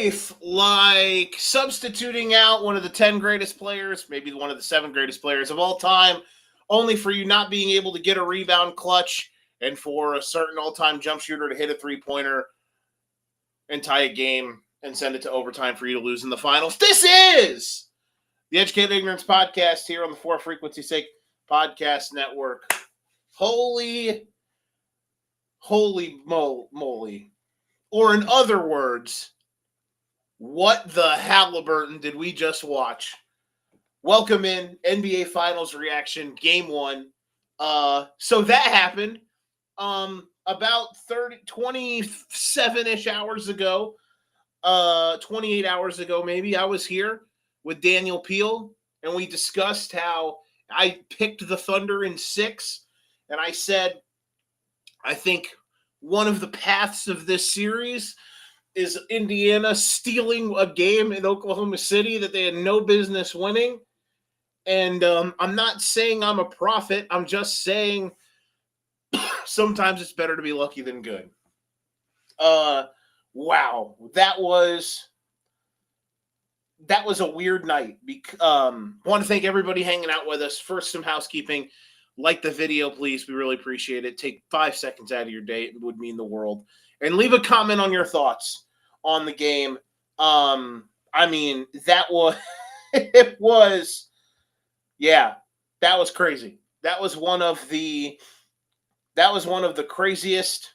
life like substituting out one of the 10 greatest players, maybe one of the 7 greatest players of all time, only for you not being able to get a rebound clutch and for a certain all-time jump shooter to hit a three-pointer and tie a game and send it to overtime for you to lose in the finals. This is the Educated Ignorance Podcast here on the For Frequency Sake Podcast Network. Holy moly. Or in other words, what the Halliburton did we just watch? Welcome in NBA Finals reaction, Game 1. So that happened about 27-ish hours ago, 28 hours ago maybe. I was here with Daniel Peel, and we discussed how I picked the Thunder in 6, and I said, I think one of the paths of this series is Indiana stealing a game in Oklahoma City that they had no business winning. And I'm not saying I'm a prophet. I'm just saying sometimes it's better to be lucky than good. Wow. That was a weird night. Want to thank everybody hanging out with us. First, some housekeeping. Like the video, please. We really appreciate it. Take 5 seconds out of your day. It would mean the world. And leave a comment on your thoughts on the game. I mean, that was that was crazy. That was one of the craziest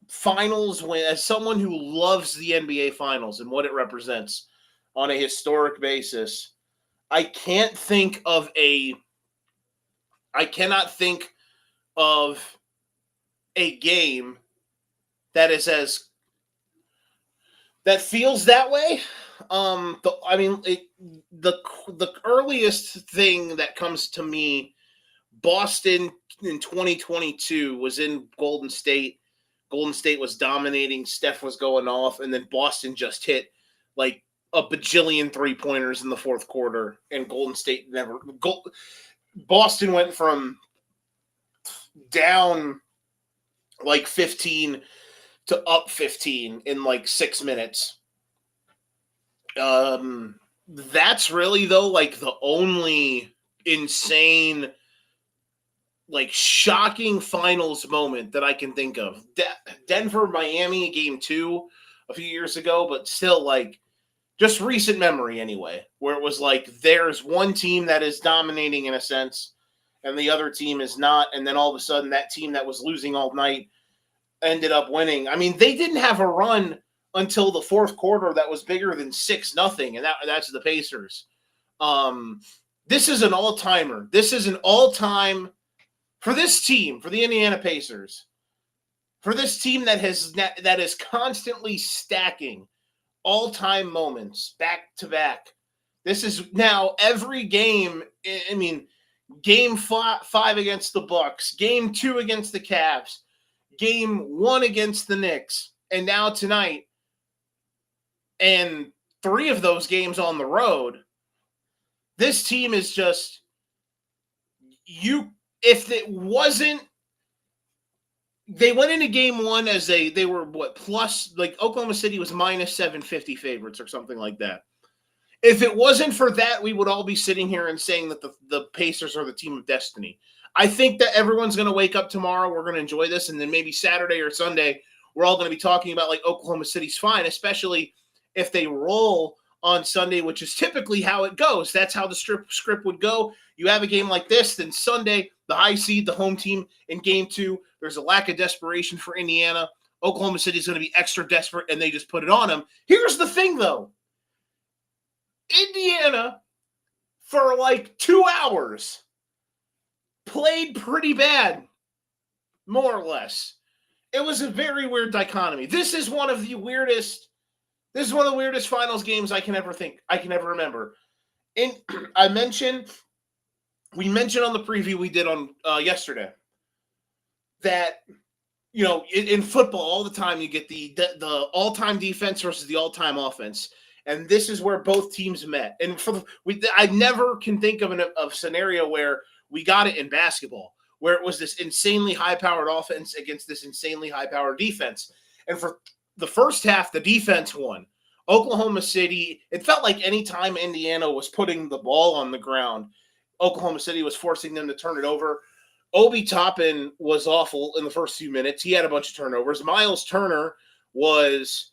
finals as someone who loves the NBA finals and what it represents on a historic basis. I cannot think of a game that feels that way. The earliest thing that comes to me, Boston in 2022 was in Golden State. Golden State was dominating. Steph was going off, and then Boston just hit like a bajillion three-pointers in the fourth quarter, and Golden State Boston went from down like 15 to up 15 in like 6 minutes. That's really, though, like the only insane, like shocking finals moment that I can think of. Denver, Miami, Game 2 a few years ago, but still, like, just recent memory anyway, where it was like there's one team that is dominating in a sense and the other team is not, and then all of a sudden that team that was losing all night ended up winning. I mean, they didn't have a run until the fourth quarter that was bigger than 6-0, and that's the Pacers. This is an all-timer. This is an all-time for this team, for the Indiana Pacers, for this team that is constantly stacking all-time moments back to back. This is now every game. I mean, Game 5 against the Bucks, Game 2 against the Cavs, Game 1 against the Knicks, and now tonight, and 3 of those games on the road. This team is just if it wasn't, they went into Game 1 as they were plus, like Oklahoma City was minus 750 favorites or something like that. If it wasn't for that, we would all be sitting here and saying that the Pacers are the team of destiny. I think that everyone's going to wake up tomorrow. We're going to enjoy this. And then maybe Saturday or Sunday, we're all going to be talking about like Oklahoma City's fine, especially if they roll on Sunday, which is typically how it goes. That's how the script would go. You have a game like this, then Sunday, the high seed, the home team in Game 2, there's a lack of desperation for Indiana. Oklahoma City is going to be extra desperate, and they just put it on them. Here's the thing, though. Indiana, for like 2 hours, played pretty bad, more or less. It was a very weird dichotomy. This is one of the weirdest finals games I can ever remember. And we mentioned on the preview we did on yesterday that, you know, in football all the time you get the all-time defense versus the all-time offense. And this is where both teams met. And I never can think of a scenario where we got it in basketball, where it was this insanely high-powered offense against this insanely high-powered defense. And for the first half, the defense won. Oklahoma City, it felt like anytime Indiana was putting the ball on the ground, Oklahoma City was forcing them to turn it over. Obi Toppin was awful in the first few minutes. He had a bunch of turnovers. Miles Turner was,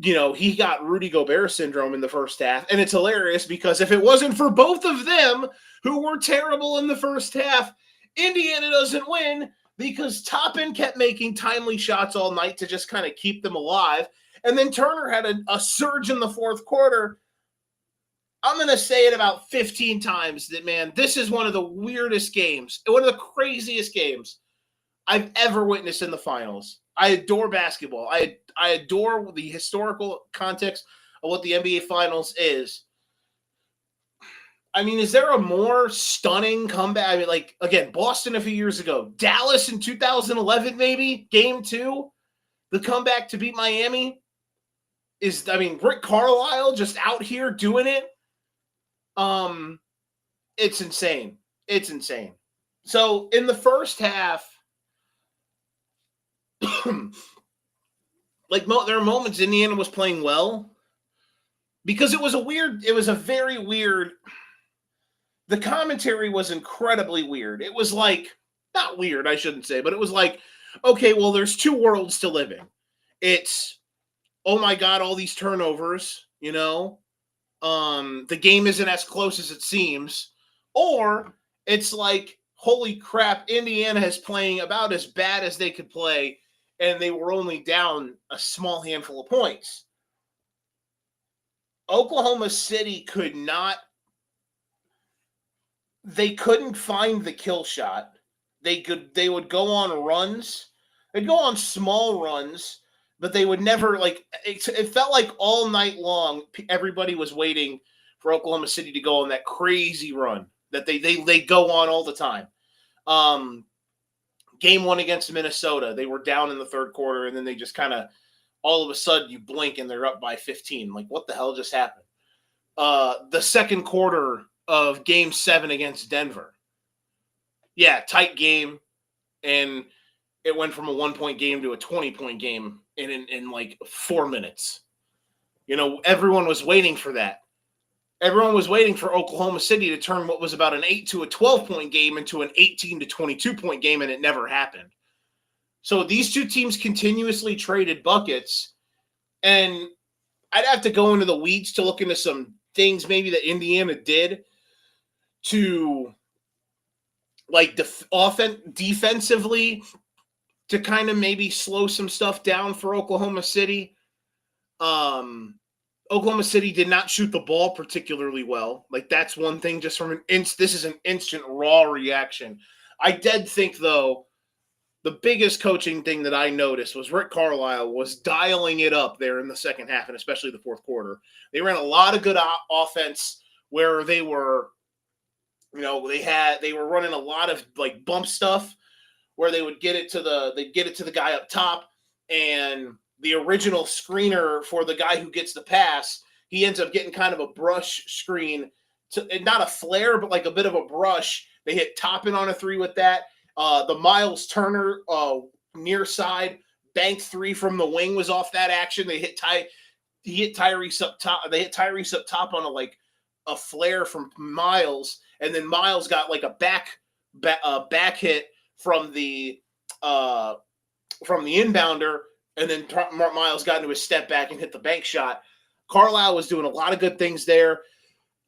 he got Rudy Gobert syndrome in the first half. And it's hilarious because if it wasn't for both of them, who were terrible in the first half, Indiana doesn't win because Toppin kept making timely shots all night to just kind of keep them alive. And then Turner had a surge in the fourth quarter. I'm going to say it about 15 times that, man, this is one of the weirdest games, one of the craziest games I've ever witnessed in the finals. I adore basketball. I adore the historical context of what the NBA Finals is. I mean, is there a more stunning comeback? I mean, like, again, Boston a few years ago, Dallas in 2011, maybe, game 2, the comeback to beat Miami is, I mean, Rick Carlisle just out here doing it. It's insane. It's insane. So in the first half, like there are moments Indiana was playing well because it was a very weird. The commentary was incredibly weird. It was like, not weird, I shouldn't say, but it was like, okay, well, there's two worlds to live in. It's, oh my God, all these turnovers, the game isn't as close as it seems. Or it's like, holy crap, Indiana is playing about as bad as they could play, and they were only down a small handful of points. Oklahoma City couldn't find the kill shot. They would go on runs. They'd go on small runs, but they would never, like, it felt like all night long everybody was waiting for Oklahoma City to go on that crazy run that they go on all the time. Game 1 against Minnesota, they were down in the third quarter, and then they just kind of, all of a sudden, you blink and they're up by 15. Like, what the hell just happened? The second quarter of Game 7 against Denver. Yeah, tight game, and it went from a 1-point game to a 20-point game in like 4 minutes. Everyone was waiting for that. Everyone was waiting for Oklahoma City to turn what was about an 8 to a 12-point game into an 18 to 22-point game, and it never happened. So these two teams continuously traded buckets, and I'd have to go into the weeds to look into some things maybe that Indiana did to, like, defensively to kind of maybe slow some stuff down for Oklahoma City. Oklahoma City did not shoot the ball particularly well. Like, that's one thing just from this is an instant raw reaction. I did think, though, the biggest coaching thing that I noticed was Rick Carlisle was dialing it up there in the second half, and especially the fourth quarter. They ran a lot of good offense where they were, they were running a lot of like bump stuff where they would get it to the guy up top, and the original screener for the guy who gets the pass, he ends up getting kind of a brush screen, not a flare, but like a bit of a brush. They hit Toppin on a 3 with that. The Miles Turner near side bank 3 from the wing was off that action. He hit Tyrese up top. They hit Tyrese up top on a flare from Miles, and then Miles got like a back hit from the inbounder. And then Miles got into his step back and hit the bank shot. Carlisle was doing a lot of good things there.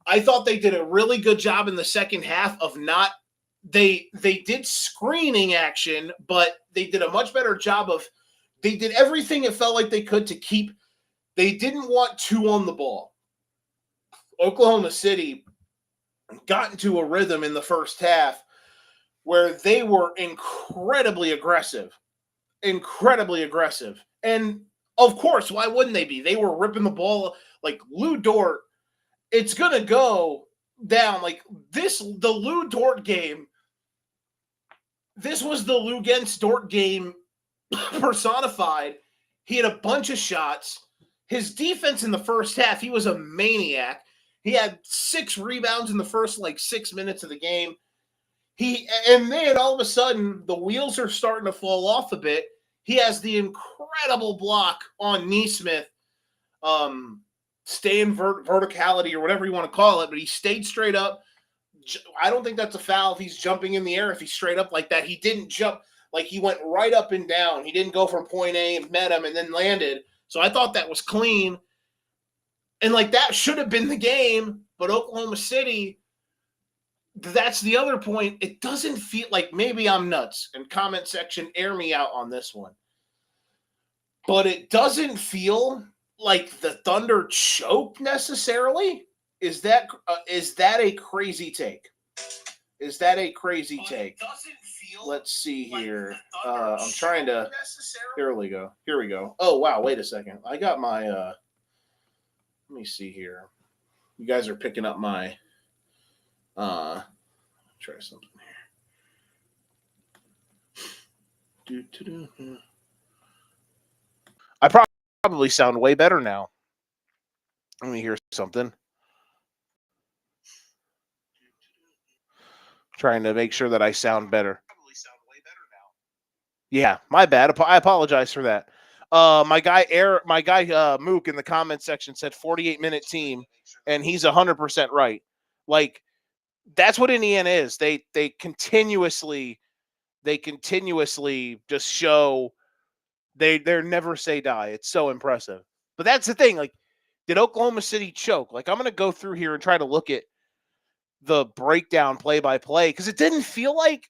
I thought they did a really good job in the second half of not – they did screening action, but they did a much better job of – they did everything it felt like they could to keep – they didn't want 2 on the ball. Oklahoma City got into a rhythm in the first half where they were incredibly aggressive. And of course, why wouldn't they be? They were ripping the ball like Lou Dort. It's going to go down like this. The Lou Dort game. This was the Lou against Dort game personified. He had a bunch of shots. His defense in the first half, he was a maniac. He had 6 rebounds in the first 6 minutes of the game. And then all of a sudden, the wheels are starting to fall off a bit. He has the incredible block on Nesmith. stay in verticality or whatever you want to call it, but he stayed straight up. I don't think that's a foul if he's jumping in the air. If he's straight up like that, he didn't jump, like he went right up and down. He didn't go from point A and met him and then landed. So I thought that was clean. And like that should have been the game, but Oklahoma City, that's the other point. It doesn't feel like, maybe I'm nuts, and comment section, air me out on this one. But it doesn't feel like the Thunder choke necessarily. Is that a crazy take? Is that a crazy take? Let's see here. I'm trying to. Here we go. Here we go. Oh wow! Wait a second. I got my. Let me see here. You guys are picking up my. Try something here. I probably sound way better now. Let me hear something. Trying to make sure that I sound better. Yeah, my bad. I apologize for that. My guy Mook in the comment section said 48-minute team, and he's 100% right. Like, that's what Indiana is. They continuously just show they're never say die. It's so impressive. But that's the thing. Like, did Oklahoma City choke? Like, I'm gonna go through here and try to look at the breakdown play by play, because it didn't feel like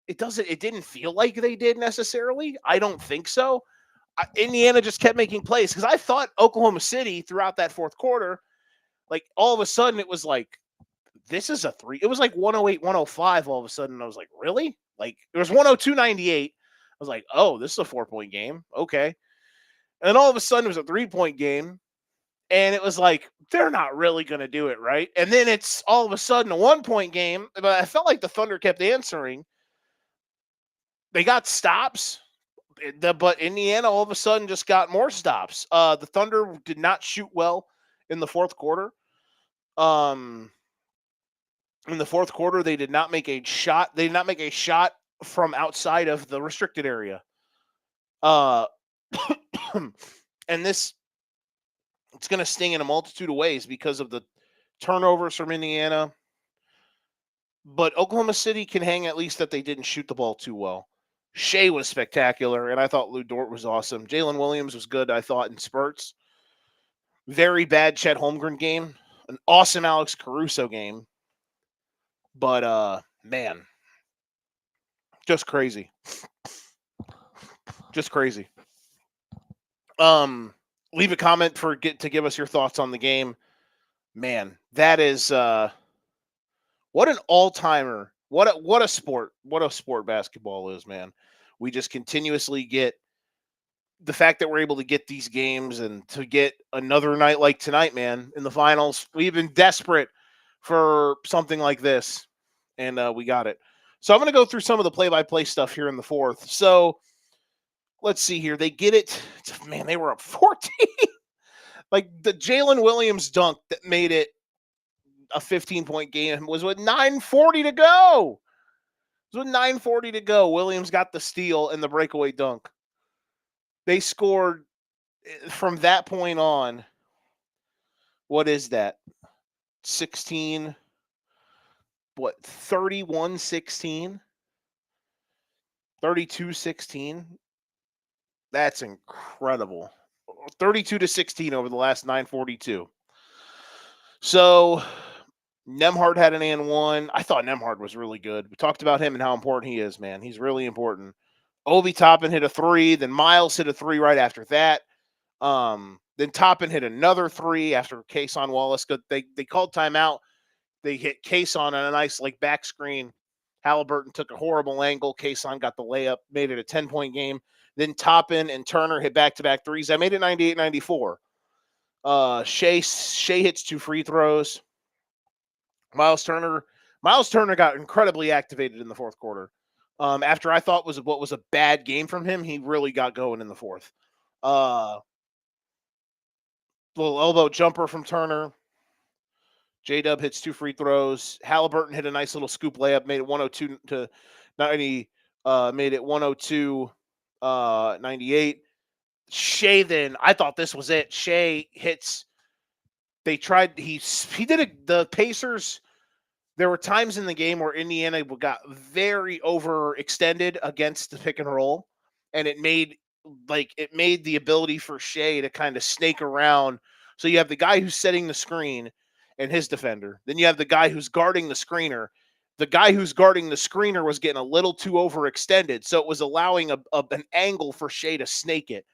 it didn't feel like they did necessarily. I don't think so. Indiana just kept making plays, because I thought Oklahoma City throughout that fourth quarter, like all of a sudden it was like, this is a three. It was like 108, 105 all of a sudden. I was like, really? Like, it was 102-98. I was like, oh, this is a 4-point game. Okay. And then all of a sudden it was a 3-point game. And it was like, they're not really going to do it, right? And then it's all of a sudden a 1-point game. But I felt like the Thunder kept answering. They got stops, but Indiana all of a sudden just got more stops. The Thunder did not shoot well in the fourth quarter. In the fourth quarter, they did not make a shot. They did not make a shot from outside of the restricted area. And it's going to sting in a multitude of ways because of the turnovers from Indiana. But Oklahoma City can hang at least that they didn't shoot the ball too well. Shea was spectacular, and I thought Lou Dort was awesome. Jalen Williams was good, I thought, in spurts. Very bad Chet Holmgren game. An awesome Alex Caruso game. But, man, just crazy. Just crazy. Leave a comment to give us your thoughts on the game. Man, that is what an all-timer. What a sport basketball is, man. We just continuously get the fact that we're able to get these games and to get another night like tonight, man, in the finals. We've been desperate for something like this, and we got it. So I'm going to go through some of the play-by-play stuff here in the fourth. So let's see here. They get it. Man, they were up 14. Like, the Jalen Williams dunk that made it a 15-point game was with 9:40 to go. It was with 9:40 to go. Williams got the steal and the breakaway dunk. They scored from that point on. What is that? 16. What? 31-16? 32-16? That's incredible. 32-16 over the last 9:42. So Nembhard had an and one. I thought Nembhard was really good. We talked about him and how important he is, man. He's really important. Obi Toppin hit a 3. Then Miles hit a 3 right after that. Then Toppin hit another 3 after Cason Wallace. They called timeout. They hit Cason on a nice back screen. Halliburton took a horrible angle. Cason got the layup, made it a 10-point game. Then Toppin and Turner hit back-to-back threes. I made it 98-94. Shea hits 2 free throws. Miles Turner got incredibly activated in the fourth quarter. After I thought what was a bad game from him, he really got going in the fourth. Little elbow jumper from Turner. J-Dub hits 2 free throws. Halliburton hit a nice little scoop layup, made it 102-90. Made it 102-98. Shea then, I thought this was it. Shea hits they tried. He did it. The Pacers. There were times in the game where Indiana got very overextended against the pick and roll, and it made the ability for Shea to kind of snake around. So you have the guy who's setting the screen and his defender. Then you have the guy who's guarding the screener. The guy who's guarding the screener was getting a little too overextended, so it was allowing an angle for Shea to snake it.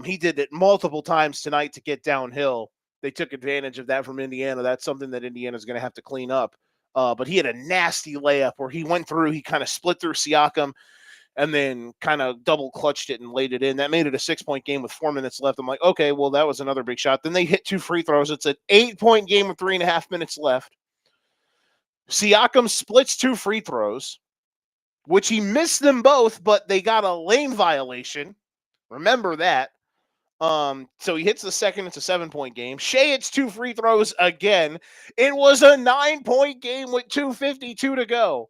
He did it multiple times tonight to get downhill. They took advantage of that from Indiana. That's something that Indiana's going to have to clean up. But he had a nasty layup where he went through, he kind of split through Siakam and then kind of double clutched it and laid it in. That made it a 6-point game with 4 minutes left. I'm like, okay, well, that was another big shot. Then they hit 2 free throws. It's an 8-point game with 3.5 minutes left. Siakam splits 2 free throws, which he missed them both, but they got a lane violation. Remember that. So he hits the second. It's a 7-point game. Shea hits 2 free throws again. It was a 9-point game with 2:52 to go.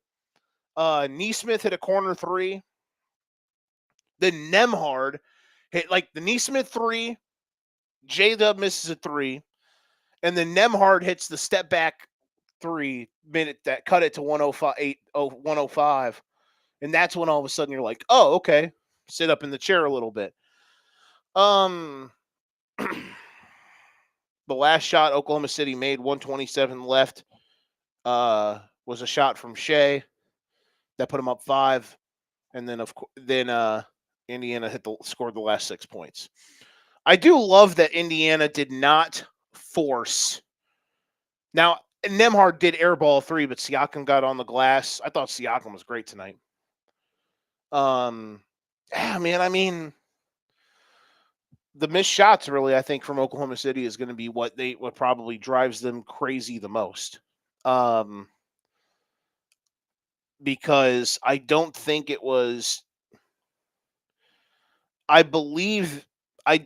Nesmith hit a corner 3. Then Nembhard hit like the Nesmith 3. J-Dub misses a 3. And then Nembhard hits the step back 3 minute that cut it to 105. And that's when all of a sudden you're like, oh, okay. Sit up in the chair a little bit. The last shot Oklahoma City made, 1:27 left, was a shot from Shea that put him up 5, and then Indiana scored the last 6 points. I do love that Indiana did not force. Now Nembhard did airball 3, but Siakam got on the glass. I thought Siakam was great tonight. Yeah, man. I mean, the missed shots really, I think, from Oklahoma City is going to be what probably drives them crazy the most. Because I don't think it was. I don't believe. I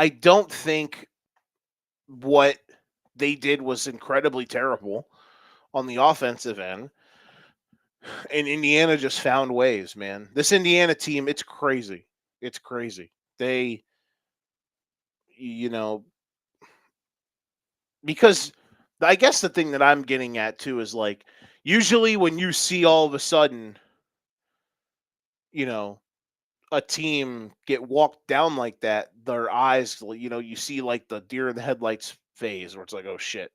don't think what they did was incredibly terrible on the offensive end. And Indiana just found ways, man. This Indiana team, it's crazy. It's crazy. They, because I guess the thing that I'm getting at too is like, usually when you see all of a sudden, a team get walked down like that, their eyes, you see like the deer in the headlights phase where it's like, oh shit.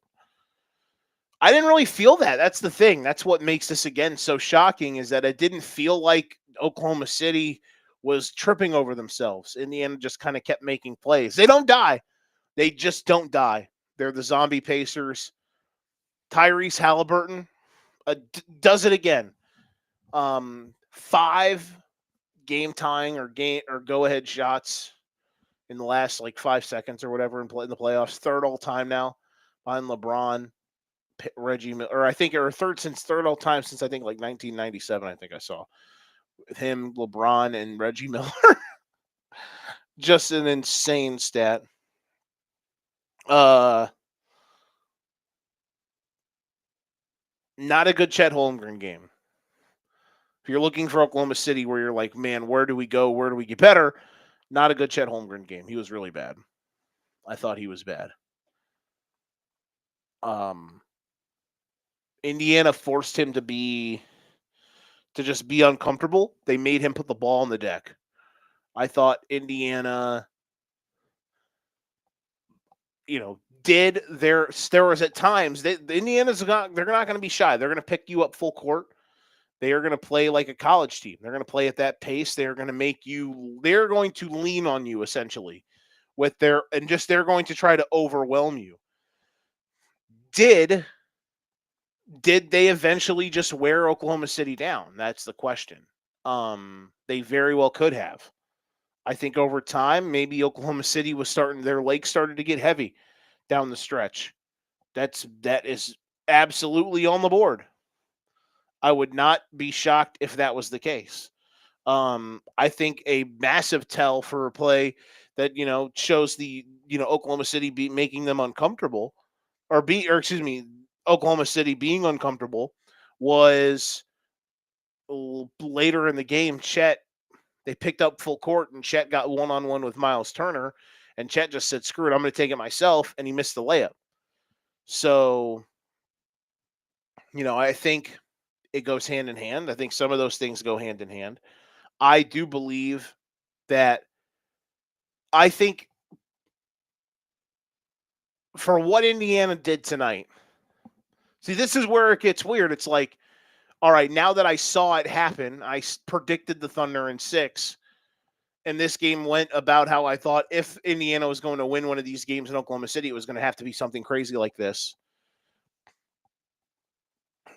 I didn't really feel that. That's the thing. That's what makes this again so shocking is that it didn't feel like Oklahoma City was tripping over themselves. Indiana just kind of kept making plays. They don't die. They just don't die. They're the zombie Pacers. Tyrese Halliburton does it again. 5 game tying or go ahead shots in the last like 5 seconds or whatever in the playoffs. 3rd all time now behind LeBron, Reggie Miller, or I think third all time since I think like 1997. I think I saw with him, LeBron, and Reggie Miller. Just an insane stat. Not a good Chet Holmgren game. If you're looking for Oklahoma City where you're like, man, where do we go? Where do we get better? Not a good Chet Holmgren game. He was really bad. I thought he was bad. Indiana forced him to just be uncomfortable. They made him put the ball on the deck. I thought Indiana, there was at times the Indiana's they're not going to be shy. They're going to pick you up full court. They are going to play like a college team. They're going to play at that pace. They're going to lean on you essentially they're going to try to overwhelm you. Did they eventually just wear Oklahoma City down? That's the question. They very well could have. I think over time, maybe Oklahoma City their legs started to get heavy down the stretch. That is absolutely on the board. I would not be shocked if that was the case. I think a massive tell for a play that shows the Oklahoma City making them uncomfortable, Oklahoma City being uncomfortable was later in the game. Chet They picked up full court, and Chet got one-on-one with Miles Turner, and Chet just said, screw it, I'm going to take it myself, and he missed the layup. So, I think it goes hand in hand. I think some of those things go hand in hand. I do believe that I think for what Indiana did tonight, see, this is where it gets weird. It's like, all right, now that I saw it happen, I predicted the Thunder in 6, and this game went about how I thought if Indiana was going to win one of these games in Oklahoma City, it was going to have to be something crazy like this.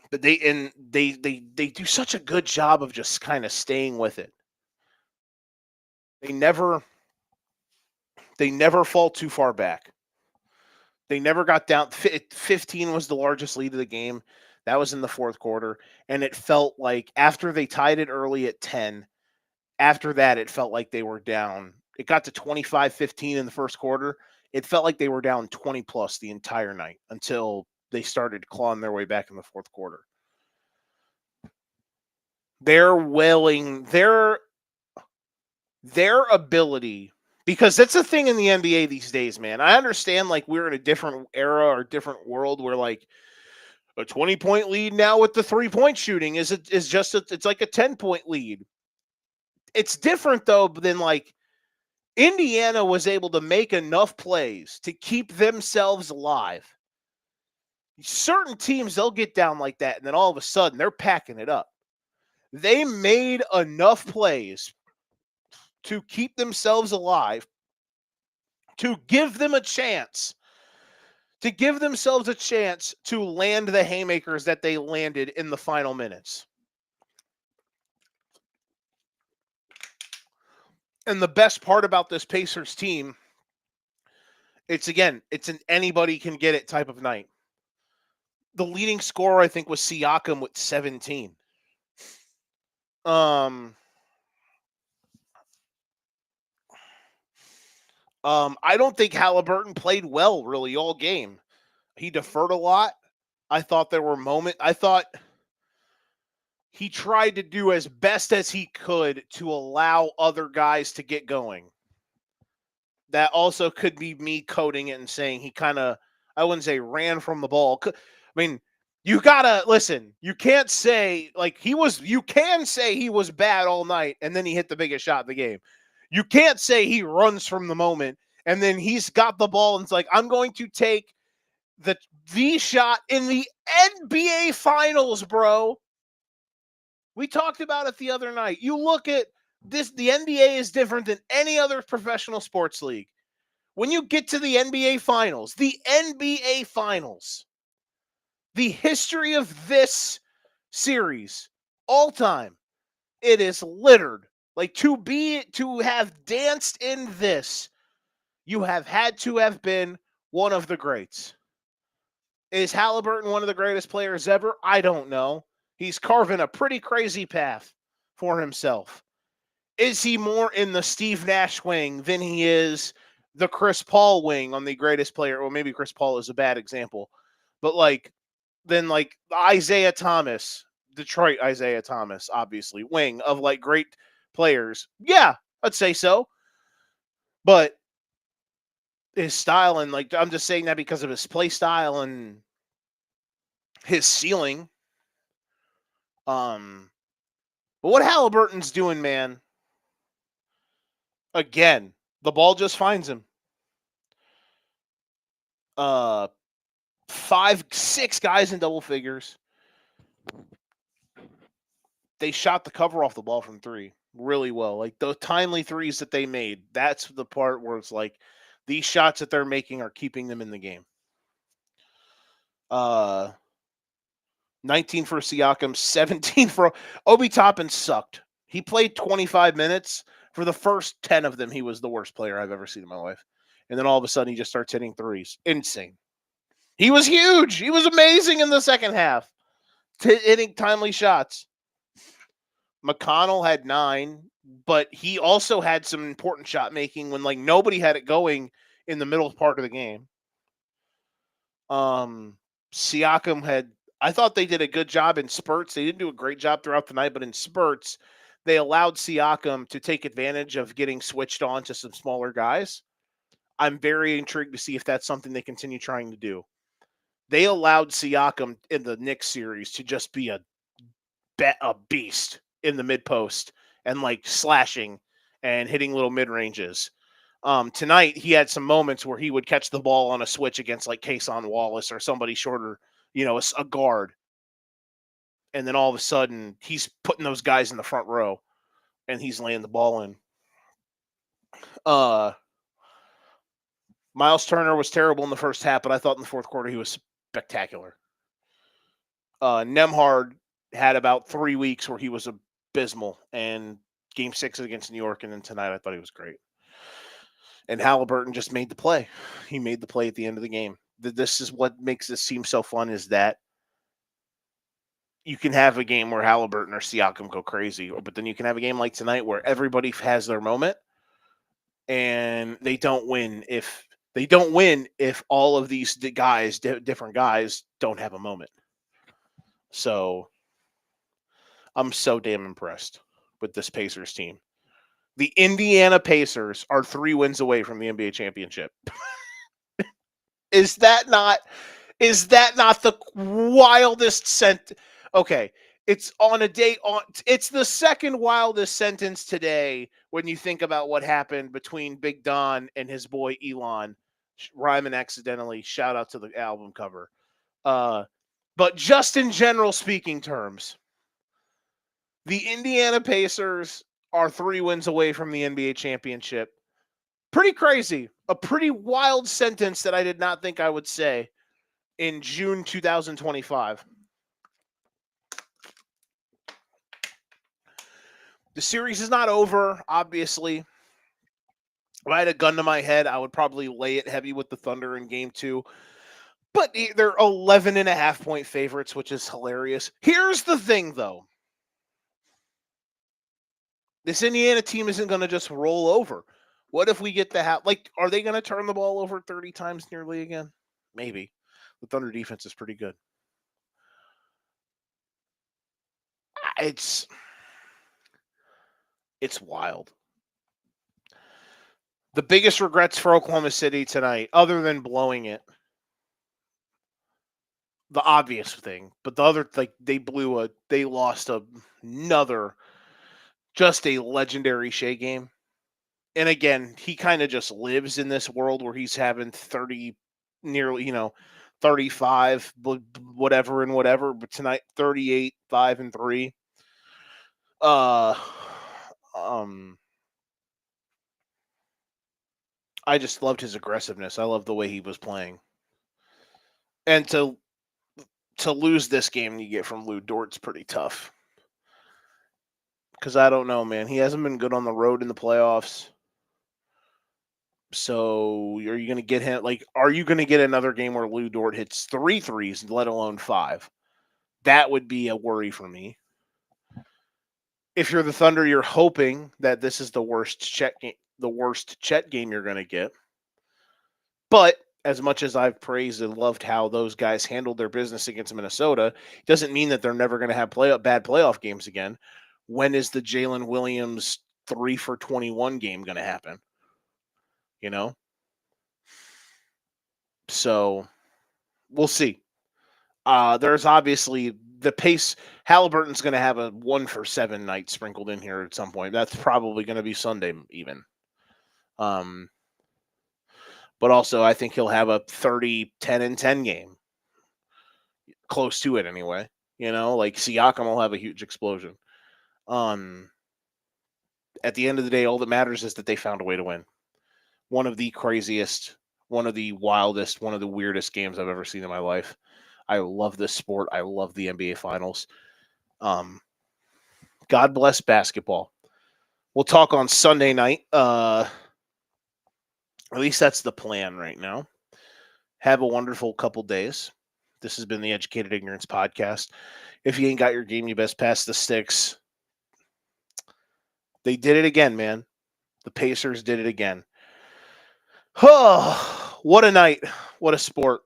But they do such a good job of just kind of staying with it. They never fall too far back. They never got down. 15 was the largest lead of the game. That was in the fourth quarter. And it felt like after they tied it early at 10, after that, it felt like they were down. It got to 25-15 in the first quarter. It felt like they were down 20 plus the entire night until they started clawing their way back in the fourth quarter. Their ability, because that's the thing in the NBA these days, man. I understand like we're in a different era or different world where like a 20-point lead now with the 3-point shooting is it's like a 10-point lead. It's different though than like Indiana was able to make enough plays to keep themselves alive. Certain teams, they'll get down like that, and then all of a sudden they're packing it up. They made enough plays to keep themselves alive, to give them a chance, to give themselves a chance to land the haymakers that they landed in the final minutes. And the best part about this Pacers team, it's an anybody can get it type of night. The leading scorer, I think, was Siakam with 17. I don't think Halliburton played well really all game. He deferred a lot. I thought there were moments. I thought he tried to do as best as he could to allow other guys to get going. That also could be me coding it and saying he kind of, I wouldn't say ran from the ball. I mean, you gotta listen. You can't say like you can say he was bad all night and then he hit the biggest shot of the game. You can't say he runs from the moment and then he's got the ball and it's like, I'm going to take the shot in the NBA Finals, bro. We talked about it the other night. You look at this, the NBA is different than any other professional sports league. When you get to the NBA Finals, the history of this series, all time, it is littered. Like to have danced in this, you have had to have been one of the greats. Is Halliburton one of the greatest players ever? I don't know. He's carving a pretty crazy path for himself. Is he more in the Steve Nash wing than he is the Chris Paul wing on the greatest player? Well, maybe Chris Paul is a bad example, but like Isaiah Thomas, Detroit Isaiah Thomas, obviously, wing of like great players. Yeah, I'd say so. But his style, and like I'm just saying that because of his play style and his ceiling. But what Halliburton's doing, man, again, the ball just finds him. 5, 6 guys in double figures. They shot the cover off the ball from 3 really well. Like those timely threes that they made, that's the part where it's like these shots that they're making are keeping them in the game. 19 for Siakam, 17 for Obi Toppin sucked. He played 25 minutes. For the first 10 of them, he was the worst player I've ever seen in my life. And then all of a sudden, he just starts hitting threes. Insane. He was huge. He was amazing in the second half, hitting timely shots. McConnell had 9, but he also had some important shot making when like nobody had it going in the middle part of the game. Siakam I thought they did a good job in spurts. They didn't do a great job throughout the night, but in spurts, they allowed Siakam to take advantage of getting switched on to some smaller guys. I'm very intrigued to see if that's something they continue trying to do. They allowed Siakam in the Knicks series to just be a beast in the mid post and like slashing and hitting little mid ranges. Tonight he had some moments where he would catch the ball on a switch against like Kason Wallace or somebody shorter, a guard, and then all of a sudden he's putting those guys in the front row and he's laying the ball in. Miles Turner was terrible in the first half, but I thought in the fourth quarter he was spectacular. Nembhard had about 3 weeks where he was abysmal, and Game 6 against New York, and then tonight I thought he was great. And Halliburton just made the play. He made the play at the end of the game. This is what makes this seem so fun, is that you can have a game where Halliburton or Siakam go crazy, but then you can have a game like tonight where everybody has their moment, and they don't win if all of these guys, different guys, don't have a moment. So I'm so damn impressed with this Pacers team. The Indiana Pacers are 3 wins away from the NBA championship. Is that not the wildest sentence? Okay, it's it's the second wildest sentence today when you think about what happened between Big Don and his boy Elon. Rhyming accidentally. Shout out to the album cover. But just in general speaking terms, the Indiana Pacers are 3 wins away from the NBA championship. Pretty crazy. A pretty wild sentence that I did not think I would say in June 2025. The series is not over, obviously. If I had a gun to my head, I would probably lay it heavy with the Thunder in Game 2. But they're 11.5-point favorites, which is hilarious. Here's the thing, though. This Indiana team isn't going to just roll over. What if we get the are they going to turn the ball over 30 times nearly again? Maybe. The Thunder defense is pretty good. It's wild. The biggest regrets for Oklahoma City tonight, other than blowing it, the obvious thing, but the other, they lost another, just a legendary Shea game. And again, he kind of just lives in this world where he's having 30, nearly, 35, whatever and whatever. But tonight, 38, 5 and 3. I just loved his aggressiveness. I love the way he was playing. And to lose this game you get from Lou Dort's pretty tough. Because I don't know, man. He hasn't been good on the road in the playoffs. So are you going to get him? Are you going to get another game where Lou Dort hits 3 threes, let alone 5? That would be a worry for me. If you're the Thunder, you're hoping that this is the worst Chet game you're going to get. But as much as I've praised and loved how those guys handled their business against Minnesota, it doesn't mean that they're never going to have bad playoff games again. When is the Jalen Williams 3 for 21 game going to happen? So we'll see. There's obviously the pace. Halliburton's going to have a 1 for 7 night sprinkled in here at some point. That's probably going to be Sunday even. But also I think he'll have a 30, 10 and 10 game. Close to it anyway. Siakam will have a huge explosion. At the end of the day, all that matters is that they found a way to win. One of the craziest, one of the wildest, one of the weirdest games I've ever seen in my life. I love this sport. I love the NBA Finals. God bless basketball. We'll talk on Sunday night. At least that's the plan right now. Have a wonderful couple days. This has been the Educated Ignorance Podcast. If you ain't got your game, you best pass the sticks. They did it again, man. The Pacers did it again. Oh, what a night. What a sport.